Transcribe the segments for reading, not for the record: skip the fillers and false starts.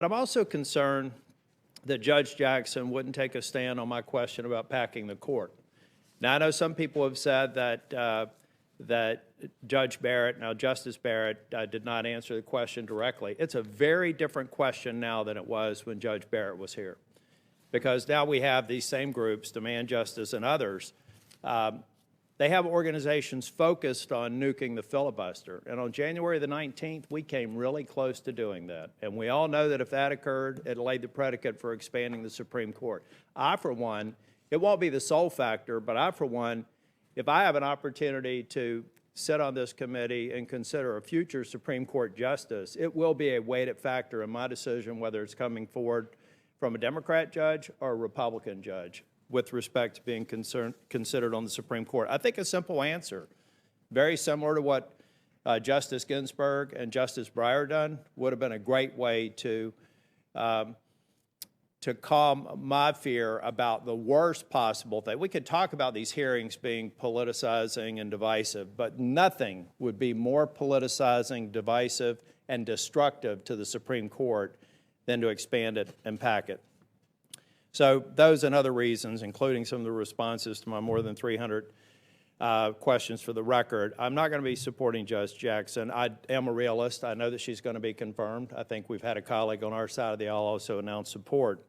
But I'm also concerned that Judge Jackson wouldn't take a stand on my question about packing the court. Now, I know some people have said that Judge Barrett, now Justice Barrett, did not answer the question directly. It's a very different question now than it was when Judge Barrett was here, because now we have these same groups, Demand Justice and others. They have organizations focused on nuking the filibuster. And on January the 19th, we came really close to doing that. And we all know that if that occurred, it laid the predicate for expanding the Supreme Court. I, for one, it won't be the sole factor, but I, for one, if I have an opportunity to sit on this committee and consider a future Supreme Court justice, it will be a weighted factor in my decision whether it's coming forward from a Democrat judge or a Republican judge with respect to being considered on the Supreme Court. I think a simple answer, very similar to what Justice Ginsburg and Justice Breyer done, would have been a great way to calm my fear about the worst possible thing. We could talk about these hearings being politicizing and divisive, but nothing would be more politicizing, divisive, and destructive to the Supreme Court than to expand it and pack it. So those and other reasons, including some of the responses to my more than 300 questions for the record, I'm not going to be supporting Judge Jackson. I am a realist. I know that she's going to be confirmed. I think we've had a colleague on our side of the aisle also announce support.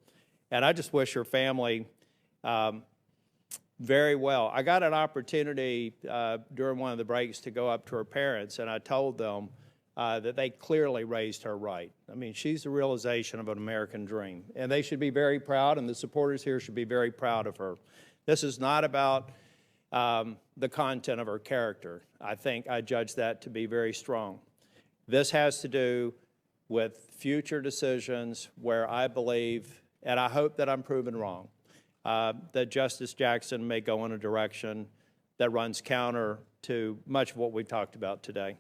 And I just wish her family very well. I got an opportunity during one of the breaks to go up to her parents, and I told them that they clearly raised her right. I mean, she's the realization of an American dream, and they should be very proud, and the supporters here should be very proud of her. This is not about the content of her character. I think I judge that to be very strong. This has to do with future decisions where I believe, and I hope that I'm proven wrong, that Justice Jackson may go in a direction that runs counter to much of what we've talked about today.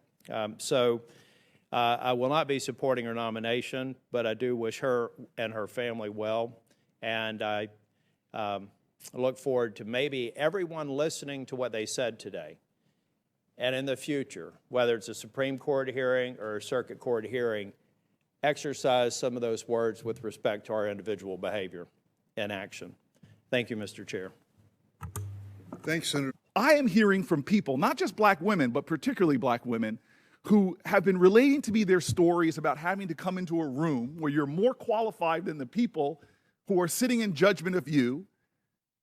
I will not be supporting her nomination, but I do wish her and her family well, and I look forward to maybe everyone listening to what they said today, and in the future, whether it's a Supreme Court hearing or a Circuit Court hearing, exercise some of those words with respect to our individual behavior and action. Thank you, Mr. Chair. Thanks, Senator. I am hearing from people, not just black women, but particularly black women, who have been relating to me their stories about having to come into a room where you're more qualified than the people who are sitting in judgment of you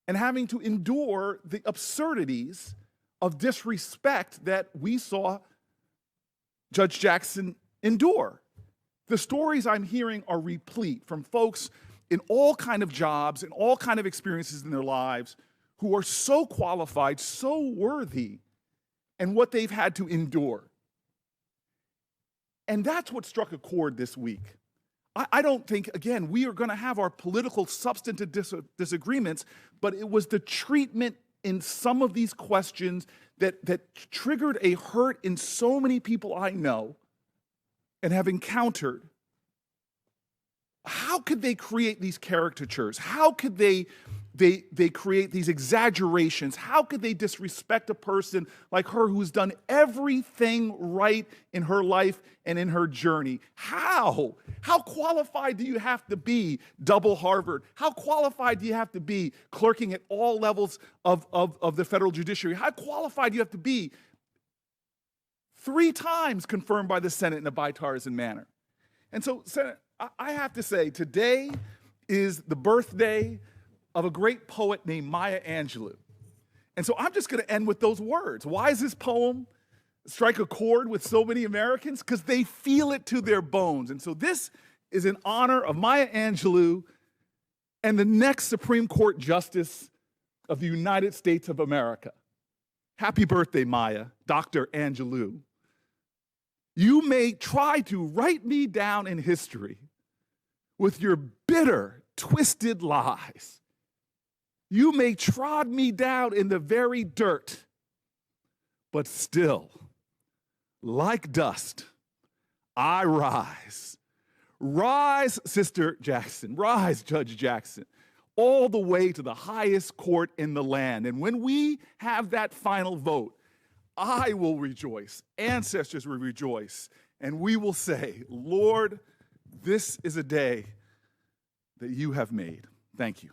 and having to endure the absurdities of disrespect that we saw Judge Jackson endure. The stories I'm hearing are replete from folks in all kind of jobs and all kind of experiences in their lives who are so qualified, so worthy, and what they've had to endure. And that's what struck a chord this week. I don't think, again, we are going to have our political substantive disagreements, but it was the treatment in some of these questions that triggered a hurt in so many people I know and have encountered. How could they create these caricatures? How could they create these exaggerations? How could they disrespect a person like her who's done everything right in her life and in her journey? How? How qualified do you have to be, double Harvard? How qualified do you have to be clerking at all levels of the federal judiciary? How qualified do you have to be 3 times confirmed by the Senate in a bipartisan manner? And so, Senator, I have to say, today is the birthday of a great poet named Maya Angelou. And so I'm just going to end with those words. Why does this poem strike a chord with so many Americans? Because they feel it to their bones. And so this is in honor of Maya Angelou and the next Supreme Court Justice of the United States of America. Happy birthday, Maya, Dr. Angelou. You may try to write me down in history with your bitter, twisted lies. You may trod me down in the very dirt, but still, like dust, I rise. Rise, Sister Jackson. Rise, Judge Jackson, all the way to the highest court in the land. And when we have that final vote, I will rejoice, ancestors will rejoice, and we will say, Lord, This is a day that you have made. Thank you.